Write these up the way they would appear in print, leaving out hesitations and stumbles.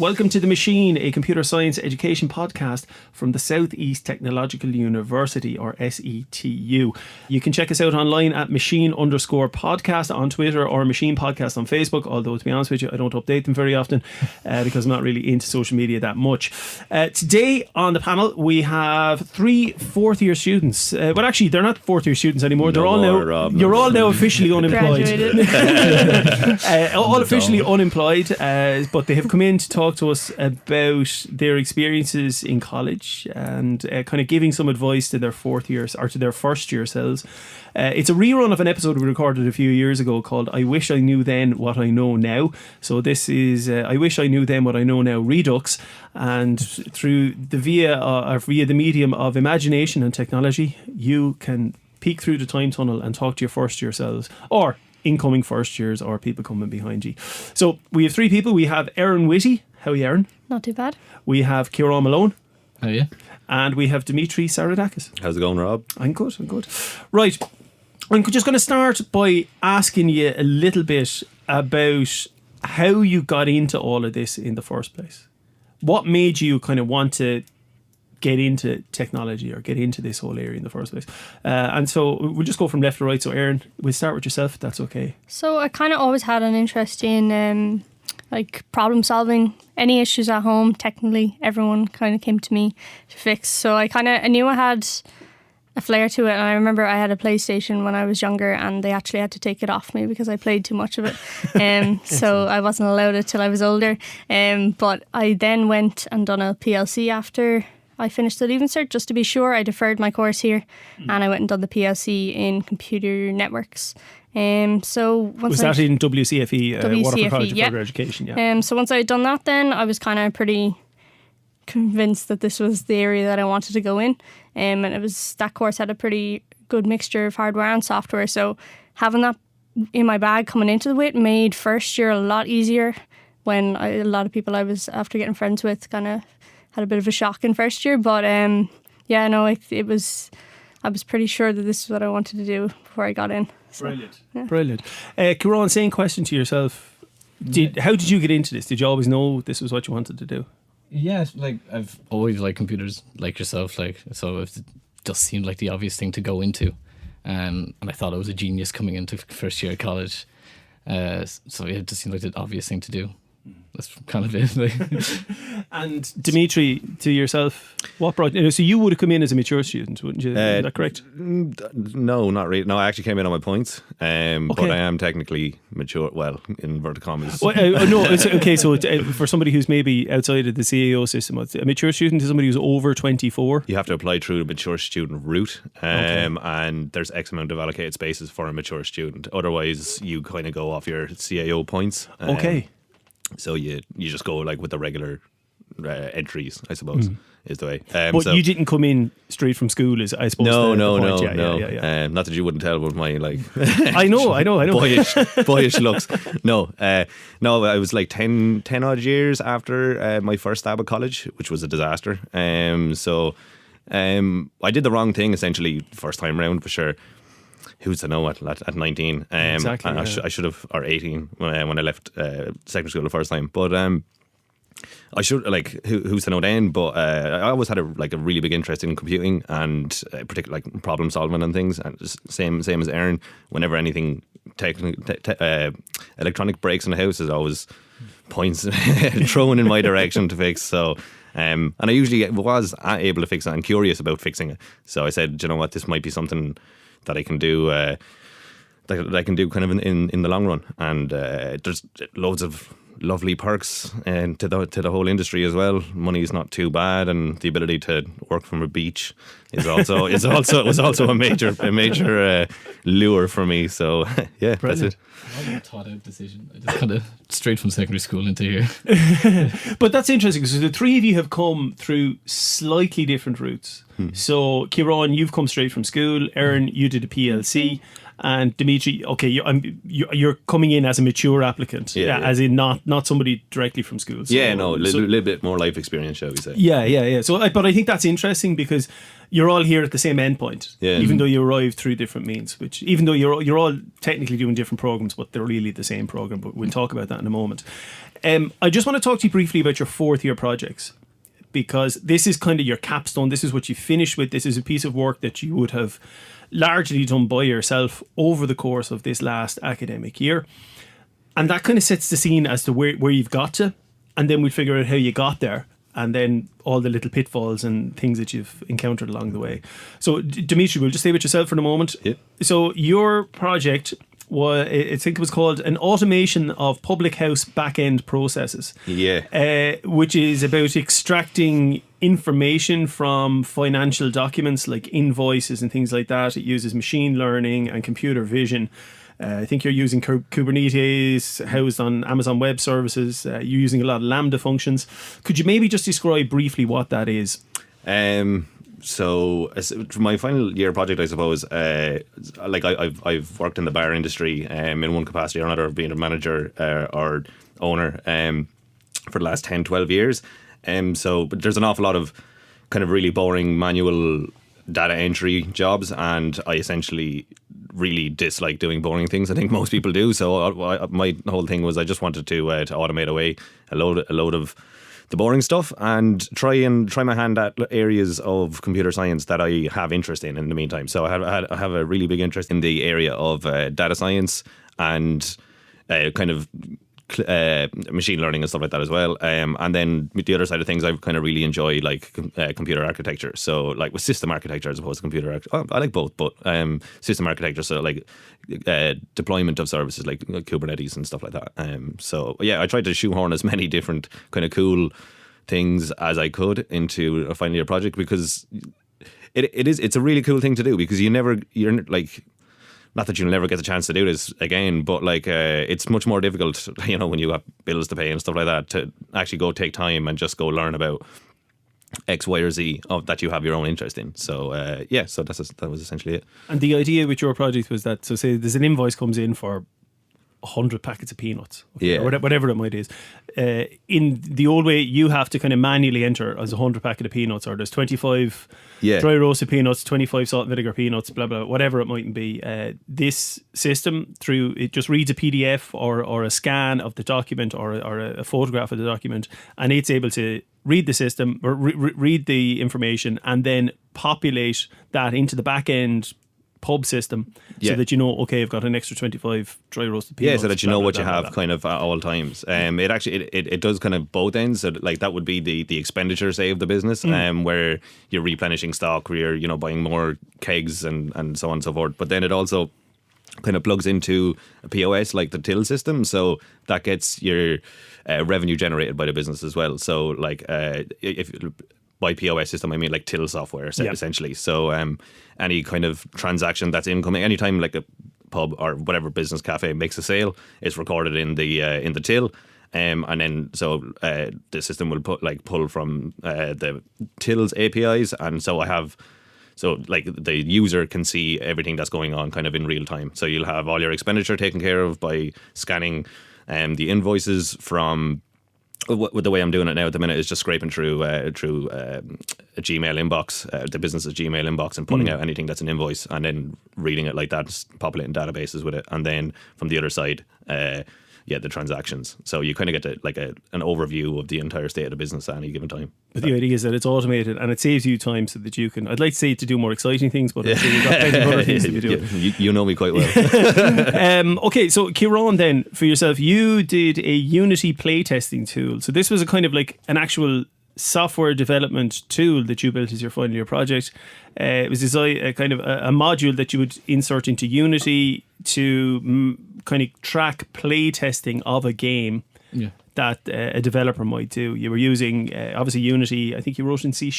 Welcome to The Machine, a computer science education podcast from the South East Technological University, or SETU. You can check us out online at machine_podcast on Twitter or Machine Podcast on Facebook, although to be honest with you, I don't update them very often because I'm not really into social media that much. Today on the panel, we have 3 fourth-year students. Well, actually, they're not fourth-year students anymore. They're all now. You're all now officially unemployed. All officially unemployed, but they have come in to talk to us about their experiences in college and kind of giving some advice to their fourth years or to their first year selves. It's a rerun of an episode we recorded a few years ago called I Wish I Knew Then What I Know Now. So this is I Wish I Knew Then What I Know Now Redux, and through the via the medium of imagination and technology, you can peek through the time tunnel and talk to your first year selves, or incoming first years, or people coming behind you. So we have 3 people. We have Erinn Whitty. How are you, Erinn? Not too bad. We have Ciaran Malone. How are you? And we have Dimitri Saradakis. How's it going, Rob? I'm good. Right. I'm just going to start by asking you a little bit about how you got into all of this in the first place. What made you kind of want to get into technology or get into this whole area in the first place? And so we'll just go from left to right. So Erinn, we'll start with yourself, if that's okay. So I kind of always had an interest in like problem solving. Any issues at home, technically, everyone kind of came to me to fix. So I knew I had a flair to it. And I remember I had a PlayStation when I was younger, and they actually had to take it off me because I played too much of it. So I wasn't allowed it till I was older. But I then went and done a PLC after I finished the Leaving Cert, just to be sure. I deferred my course here, and I went and done the PLC in computer networks. So once was that in WCFE, Waterford College of yeah. Further Education? Yeah. So once I had done that, then I was kind of pretty convinced that this was the area that I wanted to go in. And that course had a pretty good mixture of hardware and software. So having that in my bag coming into it made first year a lot easier. When a lot of people I was after getting friends with kind of had a bit of a shock in first year, but I was pretty sure that this is what I wanted to do before I got in. So, Brilliant. Yeah. Brilliant. Ciaran, same question to yourself. How did you get into this? Did you always know this was what you wanted to do? Yeah, like I've always liked computers, like yourself, so it just seemed like the obvious thing to go into, and I thought I was a genius coming into first year of college. So it just seemed like the obvious thing to do. That's kind of it. And Dimitri, to yourself, what brought you? So you would have come in as a mature student, wouldn't you? Is that correct? No, not really. No, I actually came in on my points, but I am technically mature. Well, in inverted commas. Well, no, it's okay. So for somebody who's maybe outside of the CAO system, a mature student is somebody who's over 24. You have to apply through the mature student route, and there's X amount of allocated spaces for a mature student. Otherwise, you kind of go off your CAO points. Okay. So you just go like with the regular entries, I suppose, is the way. But you didn't come in straight from school, I suppose. No. Yeah. Not that you wouldn't tell with my like. I know. boyish looks. No, I was like 10 odd years after my first stab at college, which was a disaster. So I did the wrong thing essentially first time round for sure. Who's to know at 19? Exactly. I should have, or 18 when I left secondary school the first time. But I should who's to know then? But I always had a really big interest in computing and particularly like problem solving and things. And same as Erinn. Whenever anything electronic breaks in the house, is always points thrown in my direction to fix. So. And I usually was able to fix it and curious about fixing it. So I said, you know what, this might be something that I can do that I can do kind of in the long run. And there's loads of lovely perks to the whole industry as well. Money is not too bad, and the ability to work from a beach was also a major lure for me. So yeah, Brilliant. That's it. It wasn't a thought out decision. I just kind of straight from secondary school into here. But that's interesting because the 3 of you have come through slightly different routes. So Ciaran, you've come straight from school. Erinn, you did a PLC. And Dimitri, okay, you're coming in as a mature applicant, as in not somebody directly from school. So, a little bit more life experience, shall we say? Yeah. So, but I think that's interesting because you're all here at the same endpoint, even though you arrived through different means. Which, even though you're all technically doing different programs, but they're really the same program. But we'll talk about that in a moment. I just want to talk to you briefly about your fourth year projects, because this is kind of your capstone. This is what you finish with. This is a piece of work that you would have largely done by yourself over the course of this last academic year. And that kind of sets the scene as to where you've got to. And then we'll figure out how you got there. And then all the little pitfalls and things that you've encountered along the way. So, Dimitri, we'll just stay with yourself for a moment. Yep. So, your project was, I think it was called an automation of public house back-end processes. Yeah. Which is about extracting information from financial documents like invoices and things like that. It uses machine learning and computer vision. I think you're using Kubernetes housed on Amazon Web Services. You're using a lot of Lambda functions. Could you maybe just describe briefly what that is? So for my final year project, I suppose, like I've worked in the bar industry in one capacity or another, being a manager or owner for the last 10, 12 years. But there's an awful lot of kind of really boring manual data entry jobs, and I essentially really dislike doing boring things. I think most people do. So my whole thing was I just wanted to automate away a load of the boring stuff and try my hand at areas of computer science that I have interest in the meantime. So I have a really big interest in the area of data science and kind of machine learning and stuff like that as well. And then the other side of things, I kind of really enjoy like computer architecture. So like with system architecture as opposed to computer architecture. I like both, but system architecture. So like deployment of services like Kubernetes and stuff like that. So yeah, I tried to shoehorn as many different kind of cool things as I could into a final year project, because it's a really cool thing to do, because you're like, not that you'll never get the chance to do this again, but like it's much more difficult, you know, when you have bills to pay and stuff like that, to actually go take time and just go learn about X, Y, or Z that you have your own interest in. So so that was essentially it. And the idea with your project was that, so say there's an invoice comes in for 100 packets of peanuts, or whatever it might is. In the old way, you have to kind of manually enter as 100 packet of peanuts, or there's 25 dry roasted peanuts, 25 salt and vinegar peanuts, blah blah, whatever it might be. This system, through it, just reads a PDF or a scan of the document or a photograph of the document, and it's able to read the system or read the information and then populate that into the back end pub system, so that you know, okay, I've got an extra 25 dry roasted peanuts. So that you know what you have kind of at all times. It actually it does kind of both ends. So like that would be the expenditure, say, of the business, where you're replenishing stock, where you're buying more kegs and so on and so forth. But then it also kind of plugs into a POS like the till system, so that gets your revenue generated by the business as well. So like if by POS system, I mean like till software, essentially. So any kind of transaction that's incoming, anytime like a pub or whatever business cafe makes a sale, it's recorded in the till. And then so the system will pull from the till's APIs, and so like the user can see everything that's going on kind of in real time. So you'll have all your expenditure taken care of by scanning the invoices from. The way I'm doing it now at the minute is just scraping through a Gmail inbox, the business's Gmail inbox, and pulling out anything that's an invoice, and then reading it like that, populating databases with it, and then from the other side, the transactions. So you kind of get an overview of the entire state of the business at any given time. But the idea is that it's automated and it saves you time so that you can, I'd like to say to do more exciting things, but I'm sure you've got plenty of other things to be doing. You know me quite well. Okay, so Ciaran, then for yourself, you did a Unity playtesting tool. So this was a kind of like an actual software development tool that you built as your final year project. It was designed a kind of a module that you would insert into Unity to kind of track play testing of a game that a developer might do. You were using obviously Unity. I think you wrote in C#,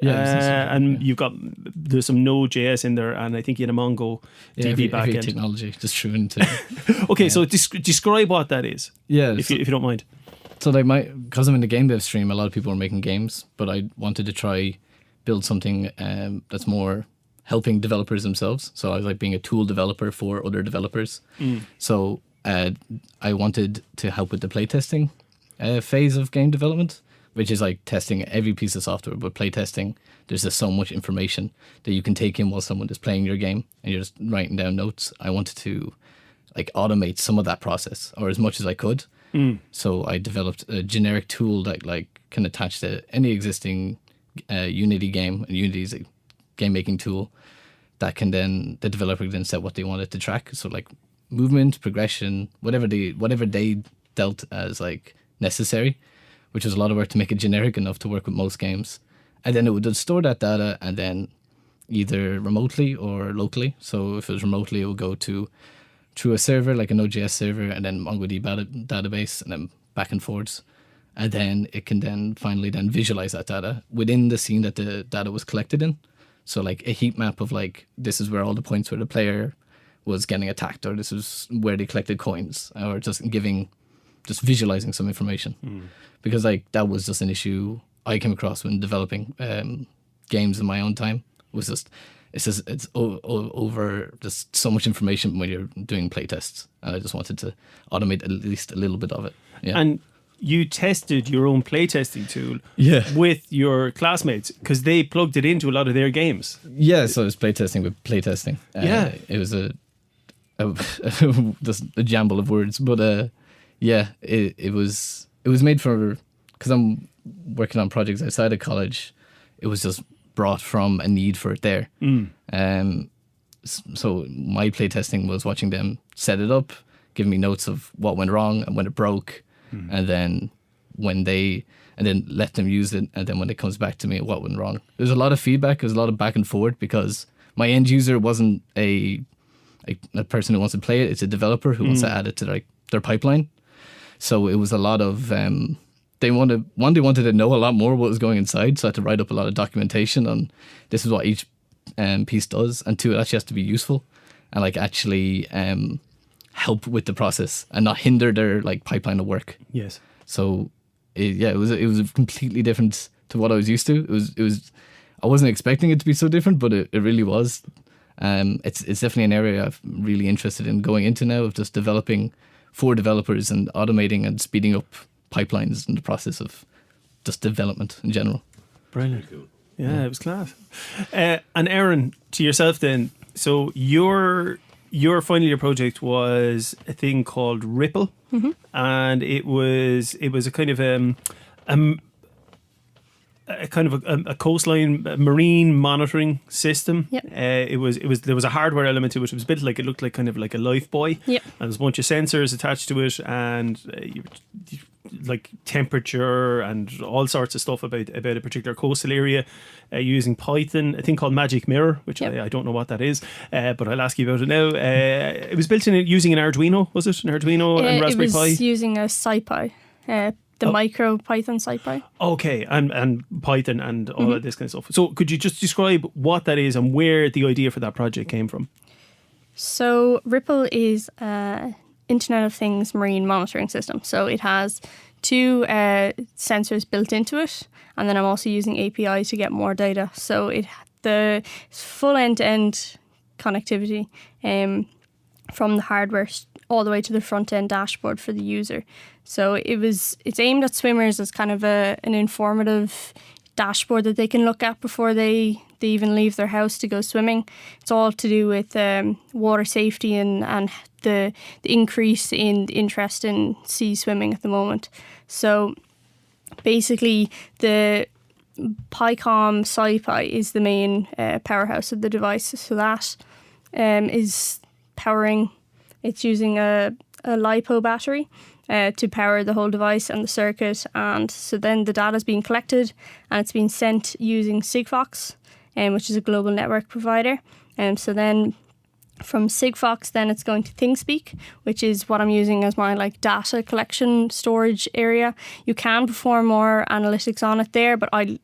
and you've got there's some Node.js in there, and I think you had a Mongo DB backend. Every technology just threw into. Okay, so describe what that is. Yeah, if you don't mind. So like because I'm in the game dev stream, a lot of people are making games, but I wanted to try build something that's more helping developers themselves. So I was like being a tool developer for other developers. So I wanted to help with the playtesting phase of game development, which is like testing every piece of software. But playtesting, there's just so much information that you can take in while someone is playing your game and you're just writing down notes. I wanted to like automate some of that process, or as much as I could. So I developed a generic tool that like can attach to any existing Unity game. And Unity is a game making tool that can then the developer can then set what they wanted to track. So like movement, progression, whatever they dealt as like necessary, which was a lot of work to make it generic enough to work with most games. And then it would store that data and then either remotely or locally. So if it was remotely, it would go through a server, like a Node.js server, and then MongoDB database, and then back and forwards. And then it can then finally then visualize that data within the scene that the data was collected in. So like a heat map of like, this is where all the points where the player was getting attacked, or this is where they collected coins, or just visualizing some information. Because like that was just an issue I came across when developing games in my own time. It's over just so much information when you're doing playtests, and I just wanted to automate at least a little bit of it. Yeah. And you tested your own playtesting tool with your classmates because they plugged it into a lot of their games. Yeah, so it was playtesting with playtesting. It was just a jumble of words, but it was made for, because I'm working on projects outside of college. It was just brought from a need for it there. So my playtesting was watching them set it up, giving me notes of what went wrong and when it broke, and then let them use it, and then when it comes back to me, what went wrong. There's a lot of feedback, there's a lot of back and forth, because my end user wasn't a person who wants to play it, it's a developer who wants to add it to their pipeline. So it was a lot of they wanted to know a lot more what was going inside, so I had to write up a lot of documentation on this is what each piece does, and two, it actually has to be useful and like actually help with the process and not hinder their like pipeline of work. Yes. So it was completely different to what I was used to. It was I wasn't expecting it to be so different, but it really was. It's definitely an area I'm really interested in going into now, of just developing for developers and automating and speeding up pipelines in the process of just development in general. Brilliant. Cool. Yeah, it was class. And Erinn, to yourself then, so your final year project was a thing called Ripple, and it was a kind of a coastline marine monitoring system. Yep. It was there was a hardware element to it. It was built like, it looked like kind of like a life buoy. Yep. And there's a bunch of sensors attached to it, and like temperature and all sorts of stuff about a particular coastal area, using Python, a thing called Magic Mirror, which I don't know what that is, but I'll ask you about it now. It was built using an Arduino, was it? An Arduino and Raspberry Pi? It was using a SciPy, the micro Python SciPy. Okay, and Python and all of this kind of stuff. So could you just describe what that is and where the idea for that project came from? So Ripple is Internet of Things marine monitoring system. So it has two sensors built into it, and then I'm also using API to get more data. So the full end-to-end connectivity from the hardware all the way to the front-end dashboard for the user. So it's aimed at swimmers as kind of an informative dashboard that they can look at before they even leave their house to go swimming. It's all to do with water safety and the increase in interest in sea swimming at the moment. So basically the PyCom SciPy is the main powerhouse of the device. So that is powering, it's using a LiPo battery to power the whole device and the circuit, and so then the data is being collected and it's being sent using Sigfox, which is a global network provider. So then from Sigfox, then it's going to ThingSpeak, which is what I'm using as my like data collection storage area. You can perform more analytics on it there, but I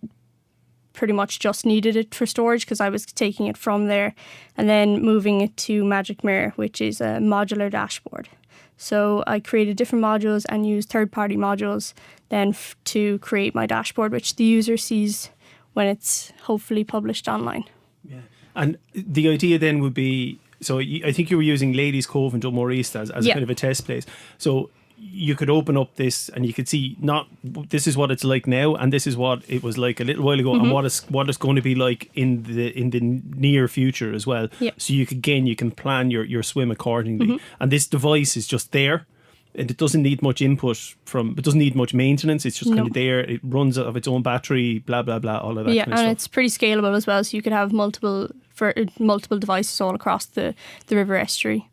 pretty much just needed it for storage because I was taking it from there and then moving it to Magic Mirror, which is a modular dashboard. So I created different modules and used third-party modules then to create my dashboard, which the user sees when it's hopefully published online. Yeah. And the idea then would be, so I think you were using Ladies Cove and Dunmore as a kind of a test place. So you could open up this and you could see not this is what it's like now and this is what it was like a little while ago and what it's going to be like in the near future as well. So you can plan your swim accordingly. And this device is just there. And it doesn't need much input it doesn't need much maintenance. It's just kind of there. It runs out of its own battery, blah, blah, blah, all of that kind of stuff. Yeah, and it's pretty scalable as well. So you could have multiple devices all across the river estuary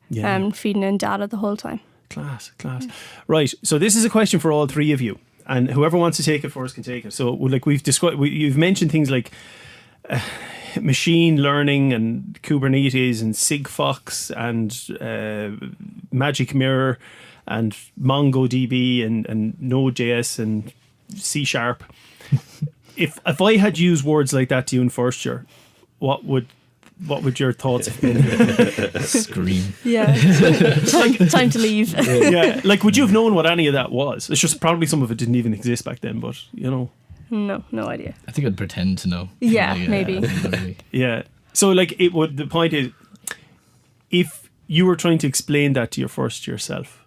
feeding in data the whole time. Class. Right. So this is a question for all three of you. And whoever wants to take it first can take it. So like you've mentioned things like machine learning and Kubernetes and Sigfox and Magic Mirror and MongoDB and Node.js and C#. If I had used words like that to you in first year, what would your thoughts have been? Scream. Yeah. Time to leave. Yeah. Like, would you have known what any of that was? It's just probably some of it didn't even exist back then, but you know. No idea. I think I'd pretend to know. Yeah, maybe. Yeah. So like the point is, if you were trying to explain that to your first year self,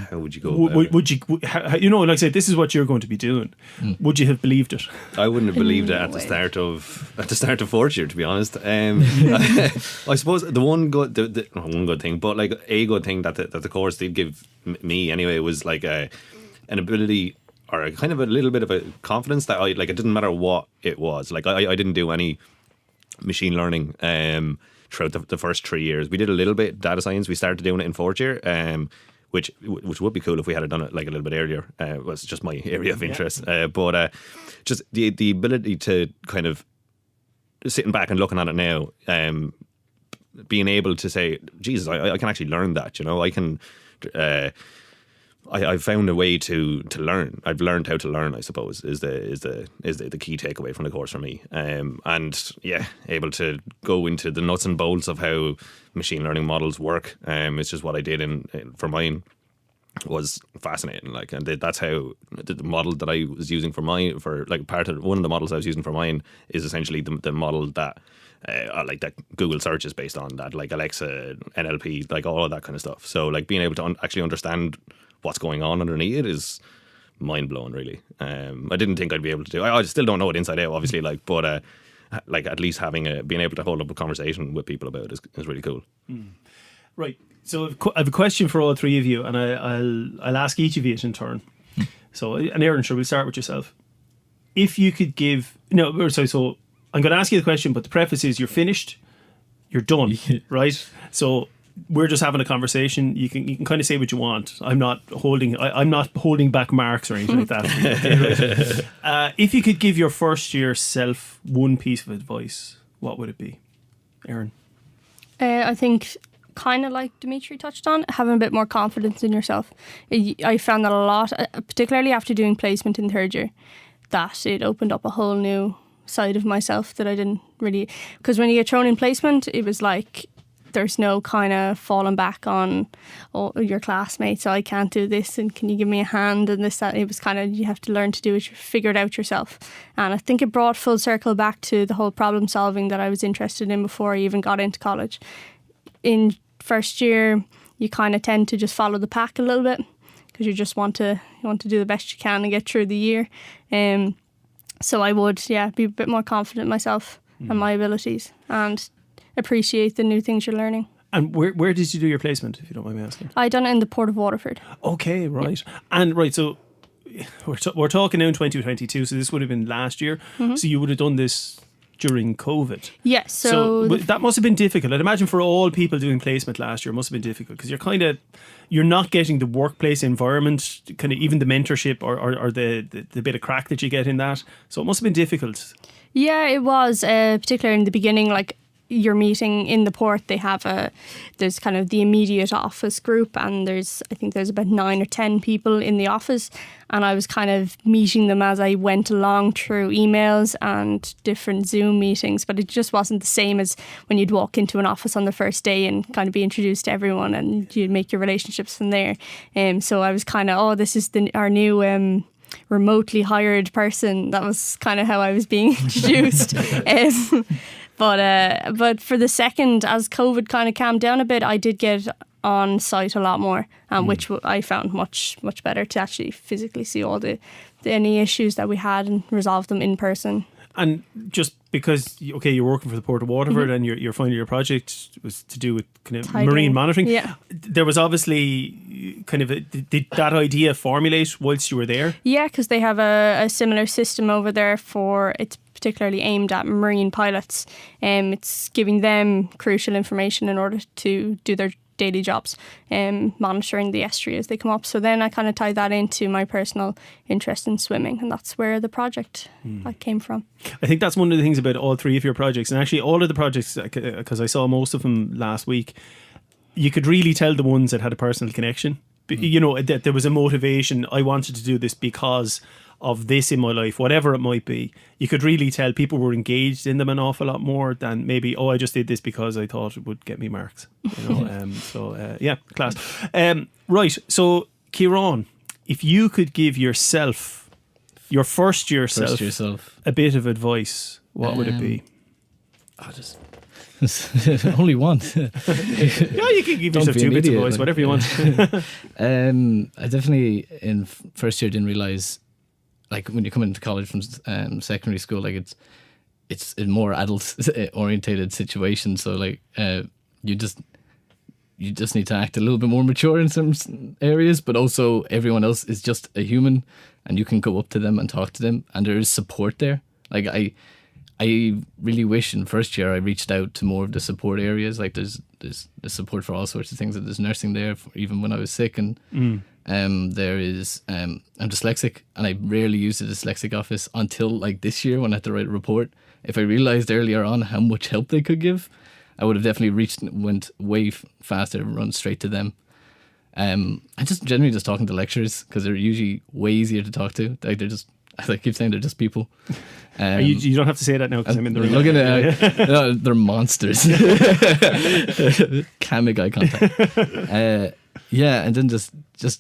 how would you go about it? Would you, like I said, this is what you're going to be doing. Would you have believed it? I wouldn't have believed it at the start of fourth year, to be honest. I suppose the one good thing, but like a good thing that the course did give me anyway was like an ability or a kind of a little bit of a confidence that it didn't matter what it was. Like I didn't do any machine learning throughout the first 3 years. We did a little bit data science. We started doing it in fourth year. Which would be cool if we had done it like a little bit earlier. It was just my area of interest. But just the ability to kind of sitting back and looking at it now, being able to say, Jesus, I can actually learn that. You know, I can. I've found a way to learn. I've learned how to learn, I suppose, is the key takeaway from the course for me. And yeah, able to go into the nuts and bolts of how machine learning models work. It's just what I did for mine was fascinating. Like, and that's how the model that I was using one of the models I was using for mine is essentially the model that that Google search is based on, that like Alexa, NLP, like all of that kind of stuff. So like being able to actually understand what's going on underneath it is mind blowing, really. I didn't think I'd be able to do. I still don't know it inside out, obviously. But at least being able to hold up a conversation with people about it is really cool. Right. So I have a question for all three of you, and I'll ask each of you in turn. So, and Erinn, sure, we'll start with yourself. If you could give so I'm going to ask you the question, but the preface is you're finished, you're done, right? So we're just having a conversation. You can kind of say what you want. I'm not holding back marks or anything like that. If you could give your first year self one piece of advice, what would it be, Erinn? I think, kind of like Dimitri touched on, having a bit more confidence in yourself. I found that a lot, particularly after doing placement in third year, that it opened up a whole new side of myself that I didn't really. Because when you get thrown in placement, it was like there's no kind of falling back on your classmates. I can't do this, and can you give me a hand and this, that. It was kind of, you have to learn to do it, figure it out yourself. And I think it brought full circle back to the whole problem solving that I was interested in before I even got into college. In first year, you kind of tend to just follow the pack a little bit because you just want to do the best you can and get through the year. So I would, be a bit more confident in myself and my abilities, and appreciate the new things you're learning. And where did you do your placement, if you don't mind me asking? I done it in the Port of Waterford. Okay, right. Yeah. And right, so we're talking now in 2022, so this would have been last year. So you would have done this during COVID. Yes. So that must have been difficult. I'd imagine for all people doing placement last year, it must have been difficult because you're not getting the workplace environment, kind of even the mentorship or the bit of crack that you get in that. So it must have been difficult. Yeah, it was, particularly in the beginning, like your meeting in the port, there's kind of the immediate office group, and I think there's about 9 or 10 people in the office, and I was kind of meeting them as I went along through emails and different Zoom meetings, but it just wasn't the same as when you'd walk into an office on the first day and kind of be introduced to everyone and you'd make your relationships from there. So I was kind of, this is our new remotely hired person. That was kind of how I was being introduced. But for the second, as COVID kind of calmed down a bit, I did get on site a lot more, which I found much better to actually physically see all the any issues that we had and resolve them in person. And just because, okay, you're working for the Port of Waterford and your final year project was to do with kind of marine monitoring. Yeah. There was obviously kind of did that idea formulate whilst you were there? Yeah, because they have a similar system over there it's particularly aimed at marine pilots. It's giving them crucial information in order to do their daily jobs, monitoring the estuary as they come up. So then I kind of tied that into my personal interest in swimming, and that's where the project came from. I think that's one of the things about all three of your projects, and actually all of the projects, because I saw most of them last week, you could really tell the ones that had a personal connection. You know, that there was a motivation. I wanted to do this because of this in my life, whatever it might be. You could really tell people were engaged in them an awful lot more than maybe, I just did this because I thought it would get me marks. You know, yeah, class. Right, so Ciaran, if you could give yourself, your first year self, a bit of advice, what would it be? Only one. Yeah, you can give yourself 2 bits of advice, whatever you want. I definitely in first year didn't realise, like when you come into college from secondary school, like it's a more adult orientated situation. So like you just need to act a little bit more mature in some areas, but also everyone else is just a human, and you can go up to them and talk to them, and there is support there. Like I really wish in first year I reached out to more of the support areas. Like there's support for all sorts of things. There's nursing there even when I was sick, and there is I'm dyslexic, and I rarely use the dyslexic office until like this year when I had to write a report. If I realised earlier on how much help they could give, I would have definitely went way faster and run straight to them. And just generally just talking to lecturers, because they're usually way easier to talk to. Like they're just, as I keep saying, they're just people. You don't have to say that now because I'm in the room. Looking at no, they're monsters. Can't make eye contact. Yeah, and then just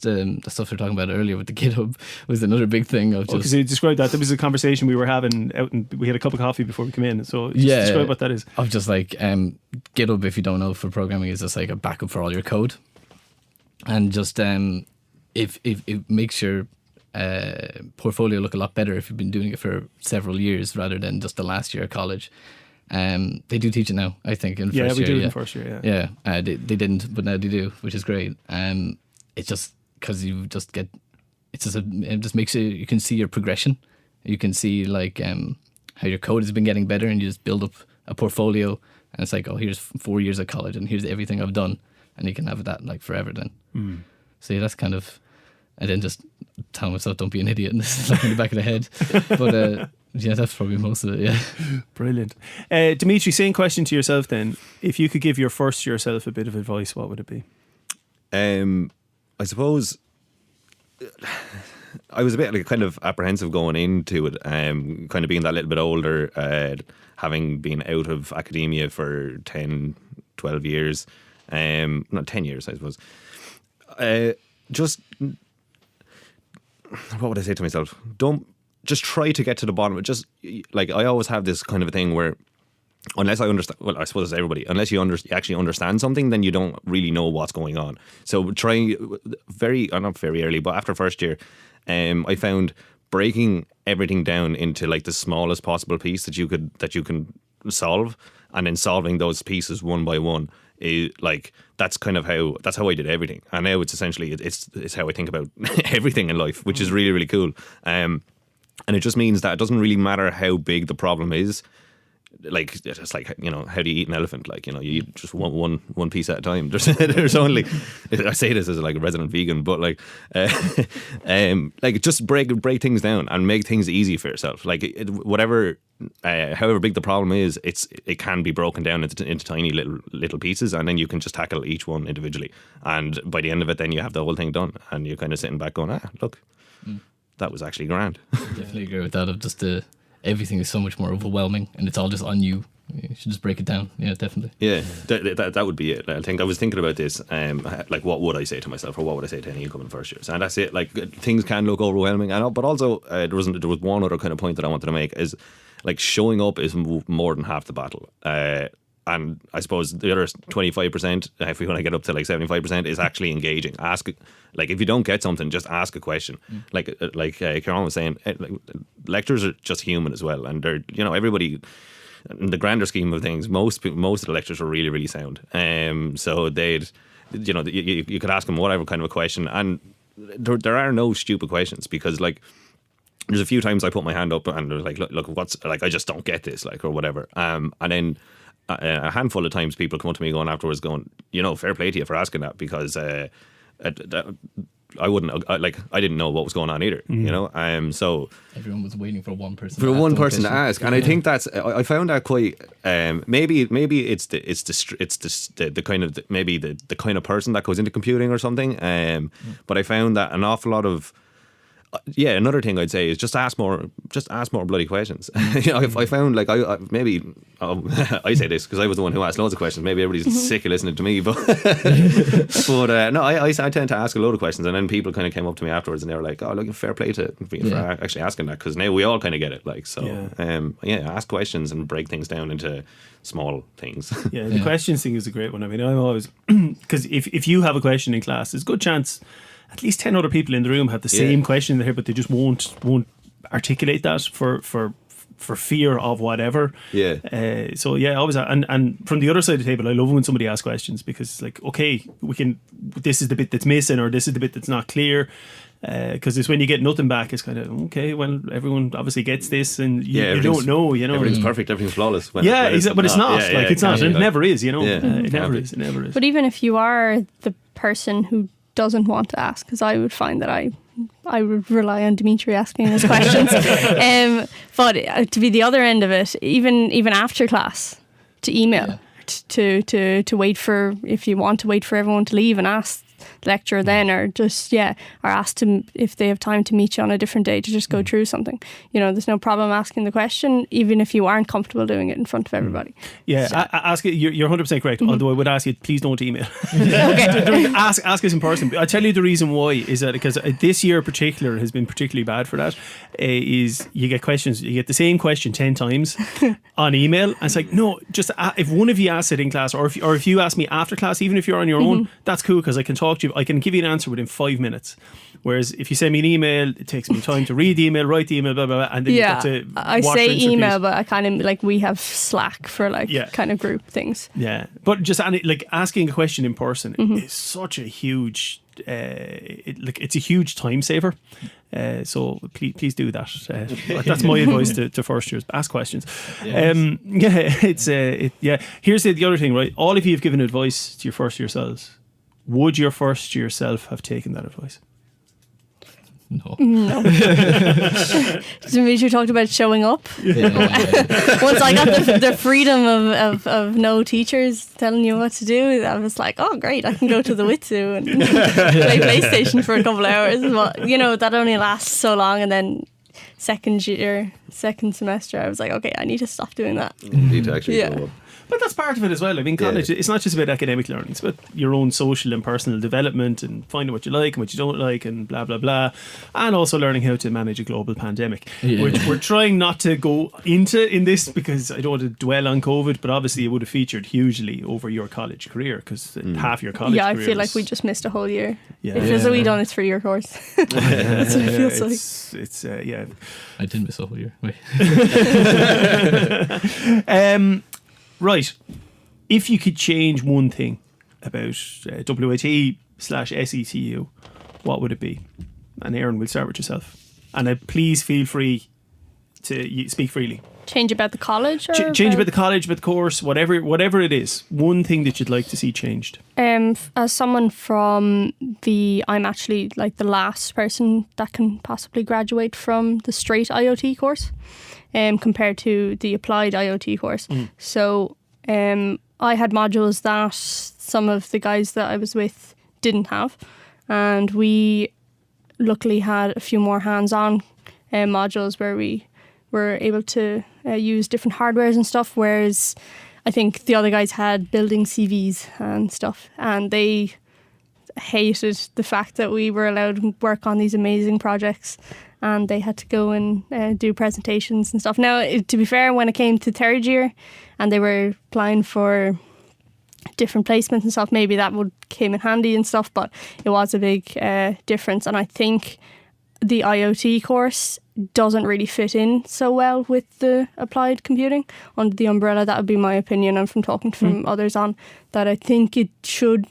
the stuff we were talking about earlier with the GitHub was another big thing of just. Because you described that. There was a conversation we were having out, and we had a cup of coffee before we came in. So just describe what that is. Of just like GitHub, if you don't know, for programming is just like a backup for all your code, and just if it makes your portfolio look a lot better if you've been doing it for several years rather than just the last year of college. They do teach it now, I think, in first year. Yeah, we do in first year, yeah. They didn't, but now they do, which is great. It's just because you just get, it just makes you can see your progression. You can see like how your code has been getting better, and you just build up a portfolio, and it's like, oh, here's 4 years of college, and here's everything I've done, and you can have that like forever then. So yeah, that's kind of, and then just tell myself don't be an idiot, and this is like in the back of the head. But yeah, that's probably most of it. Yeah, brilliant. Dimitri, same question to yourself then. If you could give your first yourself a bit of advice, what would it be? I suppose I was a bit like kind of apprehensive going into it, kind of being that little bit older, having been out of academia for 10, 12 years, not 10 years, I suppose. Just, what would I say to myself? Just try to get to the bottom of it. Just like, I always have this kind of a thing where unless I understand, well, I suppose it's everybody, unless you actually understand something, then you don't really know what's going on. So try not very early, but after first year, I found breaking everything down into like the smallest possible piece that you can solve, and then solving those pieces one by one. Like that's how I did everything, and now it's essentially it's how I think about everything in life, which is really, really cool. And it just means that it doesn't really matter how big the problem is. Like it's like, you know, how do you eat an elephant? Like, you know, you eat just one piece at a time. There's only, I say this as like a resident vegan, but like just break things down and make things easy for yourself. Like whatever, however big the problem is, it can be broken down into tiny little pieces, and then you can just tackle each one individually. And by the end of it, then you have the whole thing done, and you're kind of sitting back going, look, that was actually grand. Definitely agree with that. Of just everything is so much more overwhelming, and it's all just on you. You should just break it down. Yeah, definitely. Yeah, that would be it. I think I was thinking about this, like what would I say to myself, or what would I say to any incoming first years? And that's it. Like things can look overwhelming, but also there was one other kind of point that I wanted to make is like showing up is more than half the battle. And I suppose the other 25%, if we want to get up to like 75%, is actually engaging. Ask, like if you don't get something, just ask a question. Like Ciaran was saying, lecturers are just human as well, and they're everybody. In the grander scheme of things, most of the lecturers are really, really sound. So they'd, you could ask them whatever kind of a question, and there are no stupid questions, because like there's a few times I put my hand up and they're like, look, what's like, I just don't get this, like, or whatever. And then a handful of times people come up to me going afterwards, going, fair play to you for asking that, because I wouldn't I didn't know what was going on either, so everyone was waiting for one person to ask, and I think that's I found that quite maybe it's the kind of maybe the kind of person that goes into computing or something, but I found that an awful lot of another thing I'd say is just ask more bloody questions. I found like I maybe I say this because I was the one who asked loads of questions. Maybe everybody's sick of listening to me, but no, I tend to ask a load of questions, and then people kind of came up to me afterwards and they were like, "Oh, look, fair play to for actually asking that," because now we all kind of get it. Like so, ask questions and break things down into small things. The questions thing is a great one. I mean, I'm always because if you have a question in class, there's a good chance at least 10 other people in the room have the same question in their head, but they just won't articulate that for fear of whatever. Always, and from the other side of the table, I love when somebody asks questions, because it's like, okay, this is the bit that's missing, or this is the bit that's not clear. Because it's when you get nothing back, it's kind of okay. Well, everyone obviously gets this, and you don't know. Everything's perfect, everything's flawless. But it's not. It's not. It never is. It never is. It never is. But even if you are the person who doesn't want to ask, because I would find that I would rely on Dimitri asking us questions. But to be the other end of it, even after class, to email, to wait for, if you want to wait for everyone to leave and ask the lecturer then, or just or ask them if they have time to meet you on a different day to just go through something. There's no problem asking the question, even if you aren't comfortable doing it in front of everybody. Ask it. You're 100% correct. Although I would ask you, please don't email. Ask us in person. I'll tell you the reason why is that because this year in particular has been particularly bad for that. Is you get questions, you get the same question 10 times on email, and it's like, no, just if one of you asks it in class, or if you ask me after class, even if you're on your own, that's cool, because I can talk to you. I can give you an answer within 5 minutes. Whereas if you send me an email, it takes me time to read the email, write the email, blah, blah, blah, and then you got to I say email, but I kind of like, we have Slack for kind of group things. Yeah, but just like asking a question in person is such a huge it's a huge time saver. So please do that. That's my advice to first years. Ask questions. Here's the other thing, right? All of you have given advice to your first year selves. Would your first year self have taken that advice? No. Dimitri talked about showing up. Once I got the freedom of no teachers telling you what to do, I was like, oh great, I can go to the Witsu and play PlayStation for a couple of hours. But that only lasts so long, and then second semester I was like, okay, I need to stop doing that. You need to actually show up. But that's part of it as well. I mean, college, it's not just about academic learning. It's about your own social and personal development, and finding what you like and what you don't like, and blah, blah, blah. And also learning how to manage a global pandemic, which we're trying not to go into in this, because I don't want to dwell on COVID, but obviously it would have featured hugely over your college career, because half your college career I feel like we just missed a whole year. Yeah. It feels like we done a 3-year course. That's what it feels like. It's I did miss a whole year. Wait. Right, if you could change one thing about WIT/SETU, what would it be? And Erinn, we'll start with yourself. And please feel free to speak freely. Change about the college? Or change about the college, about the course, whatever it is. One thing that you'd like to see changed. As someone I'm actually like the last person that can possibly graduate from the straight IoT course. Compared to the applied IoT course. So I had modules that some of the guys that I was with didn't have, and we luckily had a few more hands-on modules where we were able to use different hardwares and stuff, whereas I think the other guys had building CVs and stuff, and they hated the fact that we were allowed to work on these amazing projects and they had to go and do presentations and stuff. Now, to be fair, when it came to third year and they were applying for different placements and stuff, maybe that would came in handy and stuff, but it was a big difference. And I think the IoT course doesn't really fit in so well with the applied computing under the umbrella. That would be my opinion, and from talking from others on that, I think it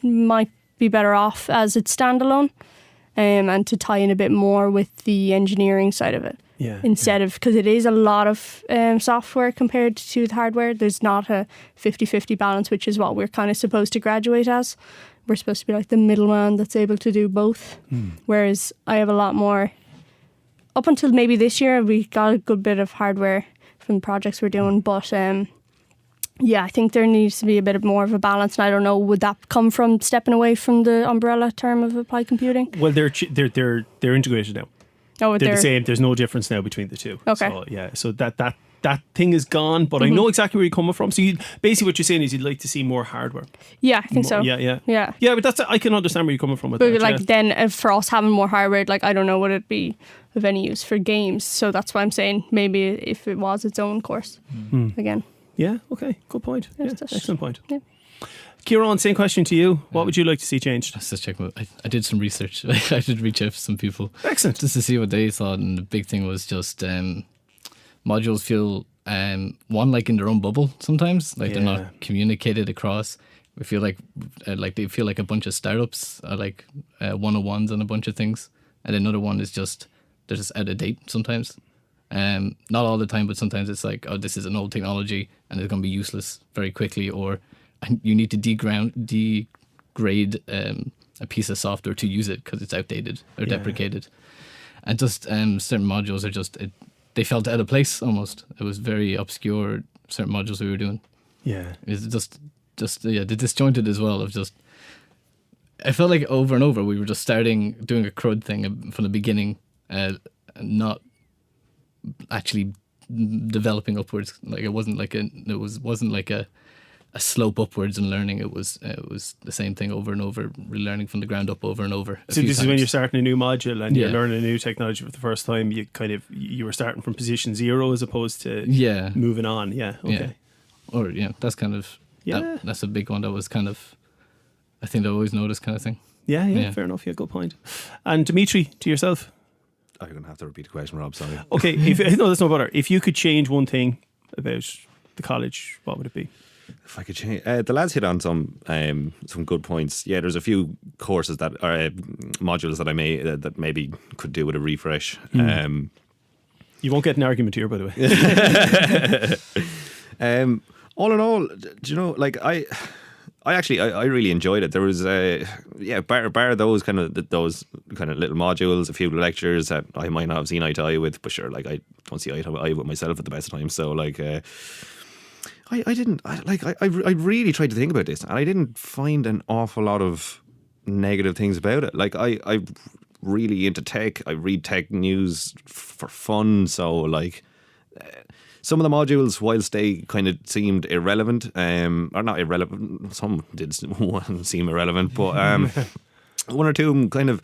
might be better off as it's standalone, and to tie in a bit more with the engineering side of it. Instead of, because it is a lot of software compared to the hardware. There's not a 50-50 balance, which is what we're kind of supposed to graduate as. We're supposed to be like the middleman that's able to do both. Whereas I have a lot more. Up until maybe this year, we got a good bit of hardware from the projects we're doing, but yeah, I think there needs to be a bit more of a balance, and I don't know, would that come from stepping away from the umbrella term of applied computing? Well, they're integrated now. Oh, they're the same. There's no difference now between the two. Okay. So yeah, so that thing is gone, but I know exactly where you're coming from. So basically what you're saying is you'd like to see more hardware. Yeah, I think so. Yeah. Yeah. Yeah, but I can understand where you're coming from with but that. like then for us having more hardware, like I don't know, would it be of any use for games? So that's why I'm saying maybe if it was its own course again. Yeah, okay, good point. Yes, Yeah, excellent point. Yeah. Ciaran, same question to you. What would you like to see changed? Let's just check. I did some research. I did reach out to some people. Excellent. Just to see what they thought. And the big thing was just modules feel, one, like in their own bubble sometimes. Like they're not communicated across. I feel like they feel like a bunch of startups, like 101s on a bunch of things. And another one is just, they're just out of date sometimes. Not all the time, but sometimes it's like, oh, this is an old technology and it's going to be useless very quickly, or you need to degrade a piece of software to use it because it's outdated or deprecated. And just certain modules are just, they felt out of place almost. It was very obscure, certain modules we were doing. Yeah. It's just the disjointed as well of just, I felt like over and over we were just doing a CRUD thing from the beginning, not actually developing upwards. Like it wasn't like a slope upwards in learning. It was the same thing over and over, relearning from the ground up over and over. So this is when you're starting a new module and you're learning a new technology for the first time. You were starting from position 0 as opposed to moving on. Yeah. Okay. Yeah. Or that's kind of that's a big one. That was kind of, I think I always noticed kind of thing. Yeah. Fair enough. Yeah, good point. And Dimitri, to yourself. I'm going to have to repeat the question, Rob, sorry. Okay, no, that's no bother. If you could change one thing about the college, what would it be? If I could change, the lads hit on some good points. Yeah, there's a few courses that are modules that I that maybe could do with a refresh. You won't get an argument here, by the way. All in all, do you know, like I really enjoyed it. There was bar those kind of little modules, a few lectures that I might not have seen eye to eye with, but sure, like I don't see eye to eye with myself at the best of times. So like I really tried to think about this and I didn't find an awful lot of negative things about it. Like I really into tech. I read tech news for fun. So like some of the modules, whilst they kind of seemed irrelevant, or not irrelevant, some did seem irrelevant, but one or two of them kind of,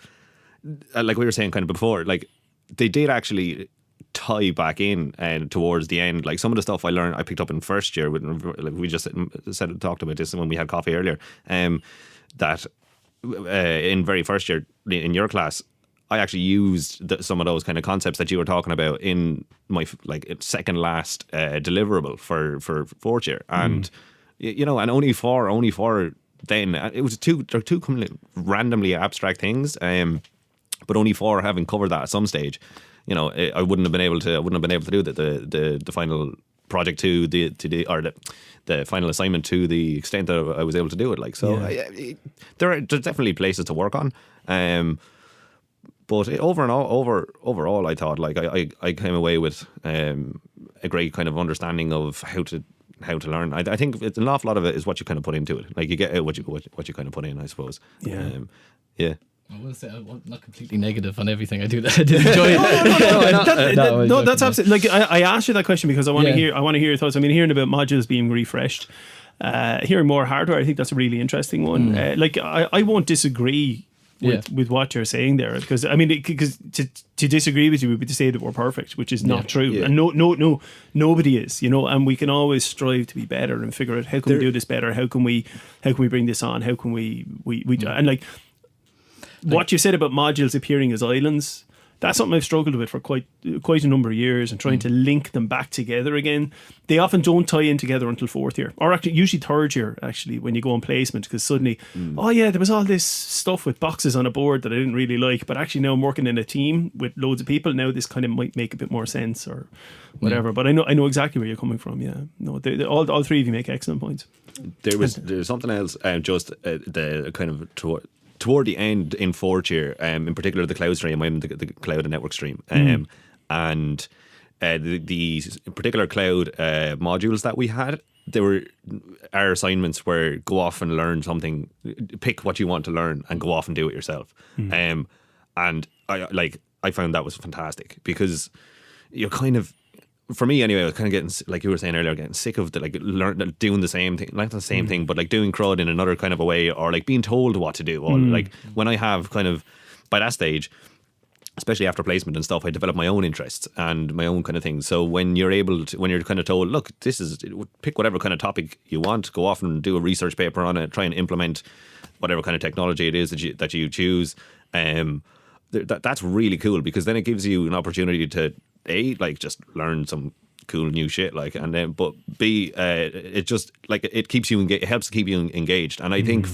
like we were saying kind of before, like they did actually tie back in towards the end. Like some of the stuff I picked up in first year, like we just talked about this when we had coffee earlier, that in very first year in your class, I actually used some of those kind of concepts that you were talking about in my second last deliverable for fourth year, and and only for then it was two completely randomly abstract things, but only for having covered that at some stage, I wouldn't have been able to do the final project to the final assignment to the extent that I was able to do it. Like so, there's definitely places to work on. But overall, I thought like I came away with a great kind of understanding of how to learn. I think it's an awful lot of it is what you kind of put into it. Like you get out what you kind of put in, I suppose. Yeah. I will say I'm not completely negative on everything I do. That I did enjoy it. No, that's absolutely. Like I asked you that question because I want to hear. I want to hear your thoughts. I mean, hearing about modules being refreshed, hearing more hardware, I think that's a really interesting one. Like I won't disagree with what you're saying there, because I mean, because to disagree with you would be to say that we're perfect, which is not true, and nobody is, you know. And we can always strive to be better and figure out how can we do this better, how can we bring this on, how can we and like what you said about modules appearing as islands. That's something I've struggled with for quite a number of years, and trying to link them back together again. They often don't tie in together until fourth year, or actually usually third year, actually, when you go on placement, because suddenly, there was all this stuff with boxes on a board that I didn't really like, but actually now I'm working in a team with loads of people. Now this kind of might make a bit more sense or whatever. But I know exactly where you're coming from. Yeah, no, all three of you make excellent points. There was something else, the kind of toward the end in fourth year, in particular the cloud stream, I'm the cloud and network stream, and the particular cloud modules that we had, our assignments were go off and learn something, pick what you want to learn and go off and do it yourself. And I found that was fantastic, because you're kind of, for me anyway, I was kind of getting, like you were saying earlier, getting sick of doing the same thing, not the same thing, but like doing CRUD in another kind of a way, or like being told what to do. Or like when I have kind of, by that stage, especially after placement and stuff, I develop my own interests and my own kind of things. So when you're kind of told, look, pick whatever kind of topic you want, go off and do a research paper on it, try and implement whatever kind of technology it is that you choose. That's really cool, because then it gives you an opportunity to just learn some cool new shit, like, and then but B, it just like it keeps you it helps keep you engaged. And I think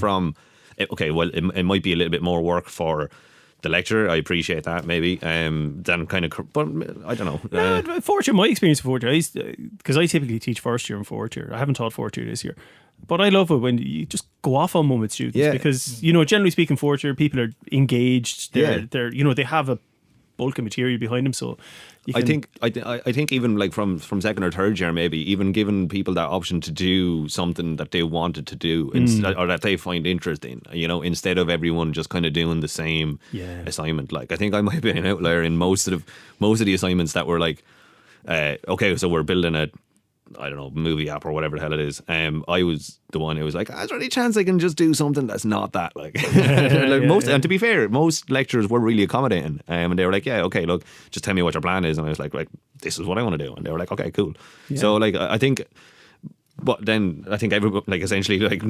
it might be a little bit more work for the lecturer. I appreciate that, maybe. Then kind of, but I don't know. Fourth year, my experience of fourth year, because I typically teach first year and fourth year. I haven't taught fourth year this year, but I love it when you just go off on one with students, because generally speaking, fourth year people are engaged. They're they have a bulk of material behind them, so I think even like from second or third year, maybe even giving people that option to do something that they wanted to do or that they find interest in, instead of everyone just kind of doing the same assignment. Like, I think I might be an outlier in most of the assignments that were like, so we're building a, I don't know, movie app or whatever the hell it is. I was the one who was like, is there any chance I can just do something that's not that? Like, and to be fair, most lecturers were really accommodating, and they were like, look, just tell me what your plan is. And I was like, this is what I want to do. And they were like, okay, cool. So like, I think, but then I think everybody, like, essentially like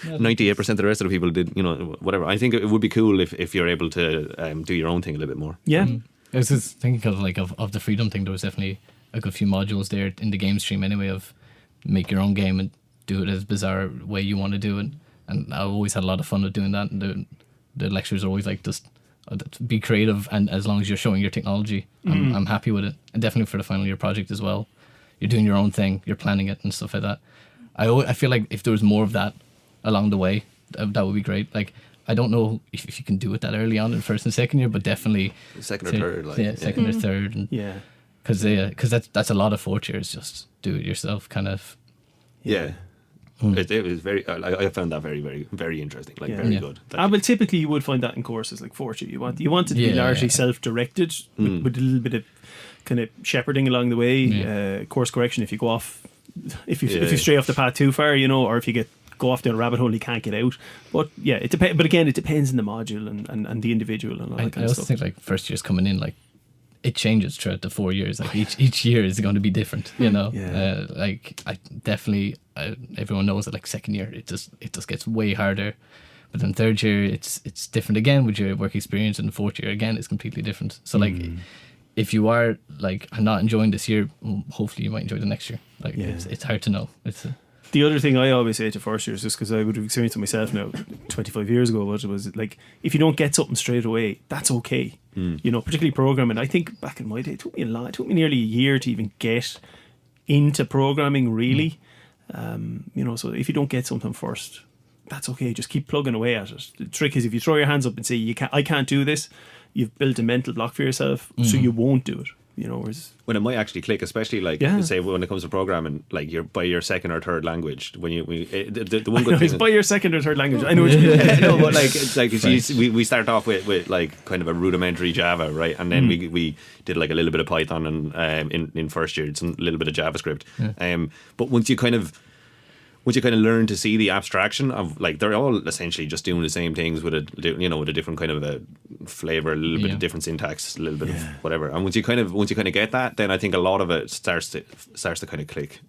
98% of the rest of the people did, whatever. I think it would be cool if you're able to do your own thing a little bit more. Yeah. I was just thinking of the freedom thing. There was definitely a good few modules there in the game stream anyway, of make your own game and do it as bizarre way you want to do it. And I always had a lot of fun with doing that. And the lectures are always like, just be creative, and as long as you're showing your technology, I'm happy with it. And definitely for the final year project as well, you're doing your own thing, you're planning it and stuff like that. I feel like if there was more of that along the way, that would be great. Like, I don't know if you can do it that early on in first and second year, but definitely second or third, second or third, and because that's a lot of fourth years, just do it yourself kind of. It was very, I found that very, very, very interesting, like very good. Well, typically you would find that in courses like fourth year. You want it to be largely self-directed, with a little bit of kind of shepherding along the way, course correction if you go off, if you stray off the path too far, or if you go off down a rabbit hole and you can't get out. But it depends. But again, it depends on the module and the individual and all that kind of stuff. I also think like first years coming in, like, it changes throughout the 4 years. Like each year is going to be different, like I definitely, everyone knows that like second year it just gets way harder, but then third year it's different again with your work experience, and fourth year again is completely different. So like if you are like, I'm not enjoying this year, hopefully you might enjoy the next year. Like it's hard to know. The other thing I always say to first years, just because I would have experienced it myself now 25 years ago, was like, if you don't get something straight away, that's okay. Particularly programming. I think back in my day, it took me nearly a year to even get into programming, really. So if you don't get something first, that's okay. Just keep plugging away at it. The trick is, if you throw your hands up and say, I can't do this, you've built a mental block for yourself, so you won't do it. you know, whereas when it might actually click, especially like say when it comes to programming, like you're by your second or third language. When the one good thing it's by your second or third language. I know what you mean. no, but like it's like we start off with like kind of a rudimentary Java, right, and then we did like a little bit of Python and in first year, it's a little bit of JavaScript. But once you kind of learn to see the abstraction of like they're all essentially just doing the same things with a different kind of a flavor, a little bit of different syntax, a little bit of whatever. And once you kind of get that, then I think a lot of it starts to kind of click.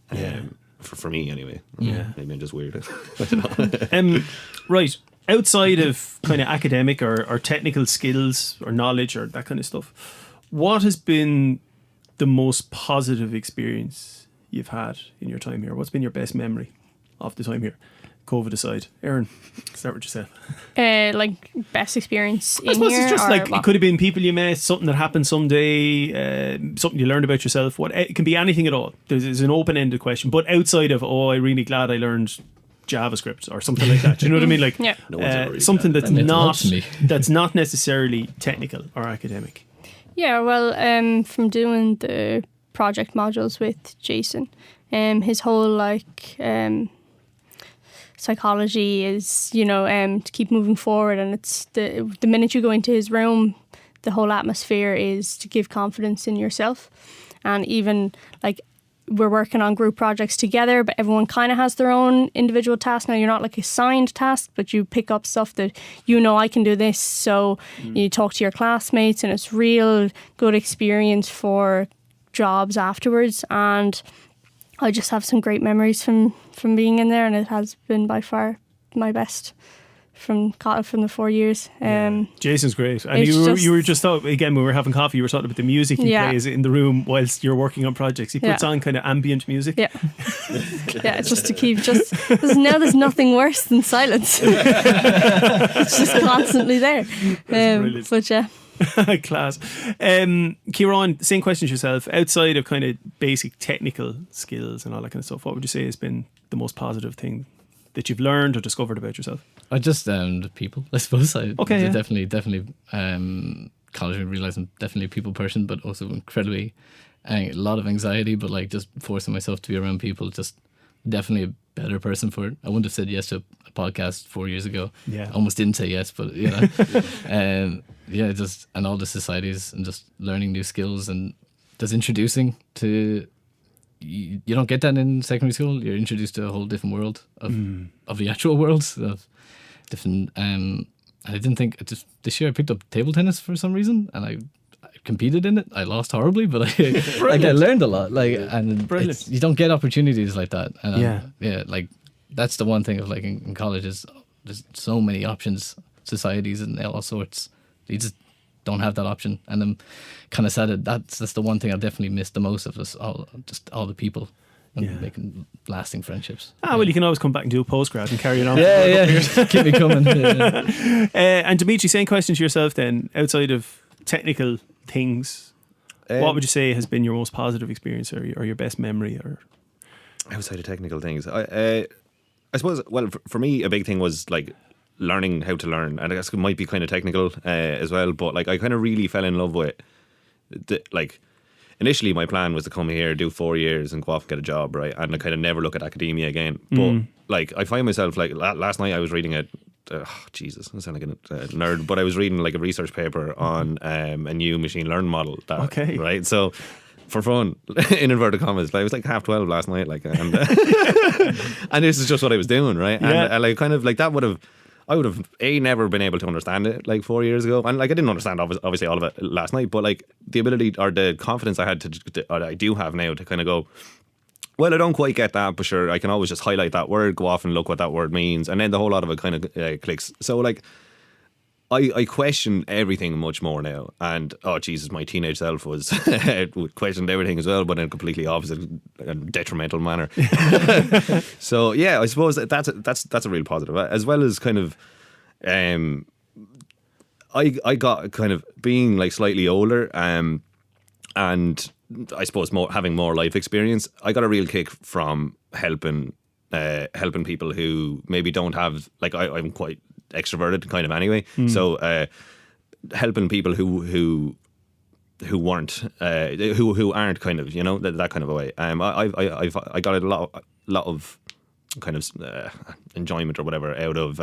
For me anyway. Maybe I'm just weird. I don't know. Right. Outside of kind of academic or technical skills or knowledge or that kind of stuff, what has been the most positive experience you've had in your time here? What's been your best memory of the time here, COVID aside? Erinn, start with yourself. Like best experience in here? I suppose it's just like, it could have been people you met, something that happened someday, something you learned about yourself. It can be anything at all. There's an open-ended question, but outside of, I'm really glad I learned JavaScript or something like that. Do you know what I mean? Like something that's not necessarily technical or academic. Yeah, well, from doing the project modules with Jason, his whole like psychology is, to keep moving forward, and it's the minute you go into his room, the whole atmosphere is to give confidence in yourself. And even like we're working on group projects together, but everyone kind of has their own individual task. Now you're not like assigned tasks, but you pick up stuff that I can do this, so you talk to your classmates, and it's real good experience for jobs afterwards. And I just have some great memories from being in there, and it has been by far my best from the 4 years. Jason's great, and you were just again when we were having coffee, you were talking about the music he plays in the room whilst you're working on projects. He puts on kind of ambient music. It's just to keep because now there's nothing worse than silence. It's just constantly there. But yeah. Class. Ciaran, same question to yourself. Outside of kind of basic technical skills and all that kind of stuff, what would you say has been the most positive thing that you've learned or discovered about yourself? I just the people, I suppose. Definitely college, I realised I'm definitely a people person, but also incredibly a lot of anxiety, but like just forcing myself to be around people, just definitely a better person for it. I wouldn't have said yes to a podcast 4 years ago. I almost didn't say yes, but just and all the societies and just learning new skills and just introducing to you don't get that in secondary school. You're introduced to a whole different world of the actual world of different. And I didn't think this year I picked up table tennis for some reason, and I competed in it. I lost horribly, but I learned a lot. And you don't get opportunities like that. And like that's the one thing of like in college is there's so many options, societies and all sorts. You just don't have that option, and I'm kind of sad that that's the one thing I definitely missed the most of us all, just all the people and making lasting friendships. Well, you can always come back and do a postgrad and carry it on. Keep me coming. And Dimitri, same question to yourself then. Outside of technical things, what would you say has been your most positive experience or your best memory? Or outside of technical things, I suppose. Well, for me, a big thing was like learning how to learn, and I guess it might be kind of technical as well, but like I kind of really fell in love with initially my plan was to come here, do 4 years and go off and get a job, right, and I kind of never look at academia again. But like I find myself like last night I was reading Jesus, I sound like a nerd, but I was reading like a research paper on a new machine learning model right, so for fun, in inverted commas, like, I was like 12:30 last night, like, and and this is just what I was doing, right, and like kind of like that I would have never been able to understand it like 4 years ago, and like I didn't understand obviously all of it last night, but like the ability or the confidence I had or I do have now to kind of go, well, I don't quite get that, but sure, I can always just highlight that word, go off and look what that word means, and then the whole lot of it kind of clicks. So like I question everything much more now, and Jesus, my teenage self was questioned everything as well, but in a completely opposite and detrimental manner. So yeah, I suppose that's a real positive, as well as kind of I got kind of being like slightly older and I suppose having more life experience. I got a real kick from helping people who maybe don't have, like I'm quite extroverted kind of anyway, so helping people who who weren't who aren't kind of, you know, that kind of a way. I got a lot of kind of enjoyment or whatever out of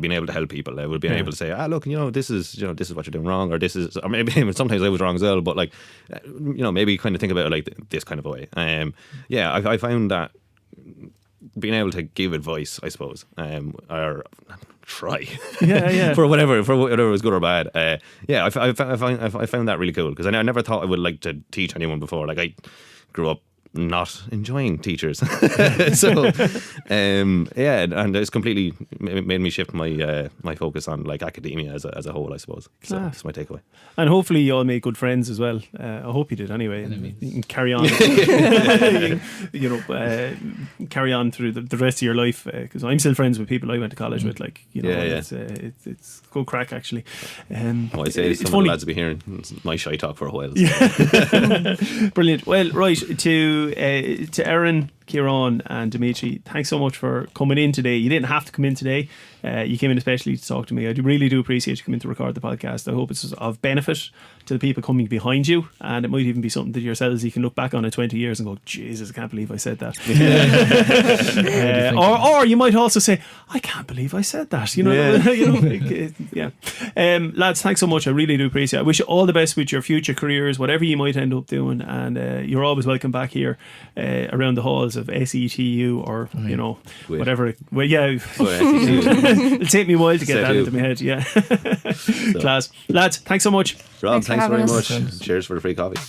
being able to help people. I would be able to say, look, you know, this is what you're doing wrong, or this is, or maybe sometimes I was wrong as well, but like, you know, maybe kind of think about it like this kind of a way. I found that being able to give advice, I suppose, or try, for whatever was good or bad. I found that really cool, because I never thought I would like to teach anyone before. Like, I grew up not enjoying teachers, so and it's completely made me shift my focus on like academia as a whole, I suppose. So that's my takeaway. And hopefully you all make good friends as well. I hope you did anyway. And you can carry on, carry on through the rest of your life, because I'm still friends with people I went to college with. Like, you know, it's good crack actually. I say some of the lads will be hearing my shy talk for a while. Brilliant. Well, right, to Erinn, Ciaran and Dimitri, thanks so much for coming in today. You didn't have to come in today. You came in especially to talk to me. I really do appreciate you coming to record the podcast. I hope it's of benefit to the people coming behind you, and it might even be something that yourselves you can look back on in 20 years and go, Jesus, I can't believe I said that. Or you might also say, I can't believe I said that. You know, lads, thanks so much. I really do appreciate it. I wish you all the best with your future careers, whatever you might end up doing, and you're always welcome back here around the halls of SETU or you know, whatever. Well, it'll take me a while to get that into my head. Yeah. Class. Lads, thanks so much. Rob, thanks very having much. Cheers for the free coffee.